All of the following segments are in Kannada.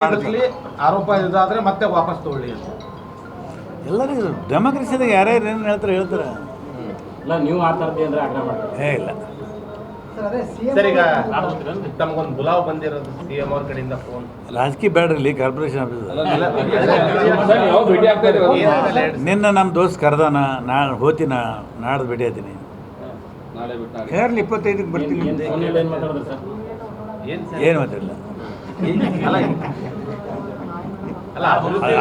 ಆರೋಪ ಇದಾದ್ರೆ ಮತ್ತೆ ವಾಪಸ್ ತಗೊಳ್ಳಿ ಅಂತ ಎಲ್ಲರಿಗೂ ಡೆಮೋಕ್ರಸಿದಾಗ ಯಾರ್ಯಾರು ಏನು ಹೇಳ್ತಾರೆ ಇಲ್ಲ ನೀವು ಮಾತಾಡ್ತೀವಿ ಅಂದ್ರೆ ಆಗ್ರಹ ಮಾಡ್ತೀವಿ ಇಲ್ಲ ಸರ್ ಈಗ ತಮಗೊಂದು ಬುಲಾವ್ ಬಂದಿರೋದು ಸಿಎಂ ಅವ್ರ ಕಡೆಯಿಂದ ಫೋನ್ ರಾಜಕೀಯ ಬೇಡ್ರಿ ಕಾರ್ಪೊರೇಷನ್ ಆಫೀಸ್ ನಿನ್ನ ನಮ್ಮ ದೋಸ್ತ್ ಕರೆದಾನ ಹೋತಿನ ನಾಡ್ದು ಭೇಟಿ ಆತೀನಿ ಕೇರಳ 25ಕ್ಕೆ ಬರ್ತೀನಿ ಏನು ಮಾತಾಡಿದ್ರೆ ಸರ್ ಏನು ಮಾತಾಡಿಲ್ಲ ಅಲ್ಲ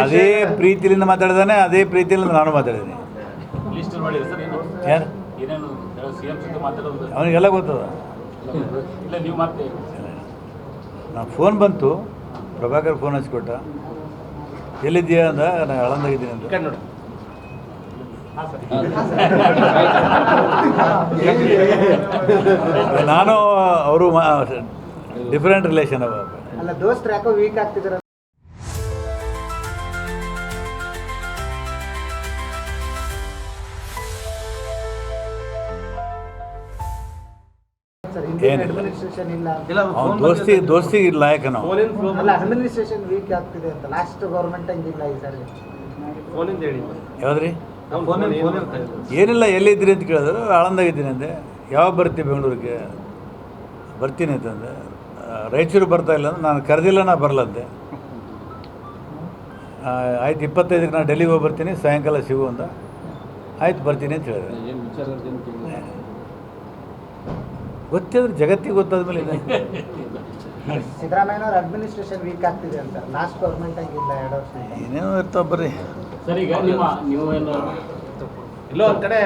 ಅದೇ ಪ್ರೀತಿಲಿಂದ ಮಾತಾಡಿದಾನೆ, ಅದೇ ಪ್ರೀತಿಲಿಂದ ನಾನು ಮಾತಾಡಿದ್ದೀನಿ. ಲಿಸ್ಟ್ ಮಾಡಿದ್ರೆ ಸರ್ ಏನು ಯಾರು ಏನೇನು ಸಿ ಎಂ ಜೊತೆ ಮಾತಾಡೋದು ಅವನಿಗೆಲ್ಲ ಗೊತ್ತದ. ಇಲ್ಲ ನೀವು ಮತ್ತೆ ನಾನು ಫೋನ್ ಬಂತು, ಪ್ರಭಾಕರ್ ಫೋನ್ ಹಚ್ಕೊಟ್ಟ, ಎಲ್ಲಿದ್ದೀಯಾ ಅಂದ, ನಾನು ಆಳಂದಾಗಿದ್ದೀನಿ ಅಂತ. ಕಣ್ಣು ನೋಡಿ ನಾನು ಅವರು ಡಿಫ್ರೆಂಟ್ ರಿಲೇಷನ್ ಅವ. ಅಲ್ಲ ದೋಸ್ತರು ಯಾಕೋ ವೀಕ್ ಆಗ್ತಿದ್ದಾರೆ ಸರ್, ಇಂಡಿಯನ್ ಅಡ್ಮಿನಿಸ್ಟ್ರೇಷನ್ ಇಲ್ಲ ಇಲ್ಲ ಅವ್ನು ದೋಸ್ತಿಗೆ ಲಾಯಕನು. ಫೋನಿಂದ ಫ್ಲೋ ಅಲ್ಲ ಅಡ್ಮಿನಿಸ್ಟ್ರೇಷನ್ ವೀಕ್ ಆಗ್ತಿದೆ ಅಂತ. ಲಾಸ್ಟ್ ಗೌರ್ಮೆಂಟ್ ಹಂಗಿಲ್ಲ ಈ ಸಾರಿ. ಫೋನಿಂದ ಹೇಳಿ ಯಾವ್ದ್ರಿ? ಫೋನಿಂದ ಏನಿಲ್ಲ, ಎಲ್ಲಿದ್ದೀರಿ ಅಂತ ಕೇಳಿದ್ರು, ಆಳಂದಾಗಿದ್ದೀನಿ ಅಂದೆ. ಯಾವಾಗ ಬರ್ತೀವಿ ಬೆಂಗಳೂರಿಗೆ? ಬರ್ತೀನಿ ಅಂತಂದೆ. ರಾಯಚೂರು ಬರ್ತಾ ಇಲ್ಲ ಅಂದ್ರೆ ನಾನು ಕರೆದಿಲ್ಲ, ನಾ ಬರಲಂತೆ. ಆಯ್ತು 25ಕ್ಕೆ ನಾನು ಡೆಲ್ಲಿಗೆ ಹೋಗಿ ಬರ್ತೀನಿ, ಸಾಯಂಕಾಲ ಸಿಗು ಅಂದ. ಆಯ್ತು ಬರ್ತೀನಿ ಅಂತ ಹೇಳಿದೆ. ಗೊತ್ತಿದ್ರೆ ಜಗತ್ತಿಗೆ ಗೊತ್ತಾದ್ಮೇಲೆ ಇದೆ. ಸಿದ್ದರಾಮಯ್ಯನವ್ರ ಅಡ್ಮಿನಿಸ್ಟ್ರೇಷನ್ ವೀಕ್ ಆಗ್ತಿದೆ ಅಂತ. ಲಾಸ್ಟ್ ಗೌರ್ಮೆಂಟ್ ಹಂಗಿಲ್ಲ 2 ವರ್ಷ. ಏನೇನೋ ಇರ್ತಾವ ಬರ್ರಿ. ಸರ್ ಈಗ ನೀವು ಏನು ಎಲ್ಲೋ ಒಂದು ಕಡೆ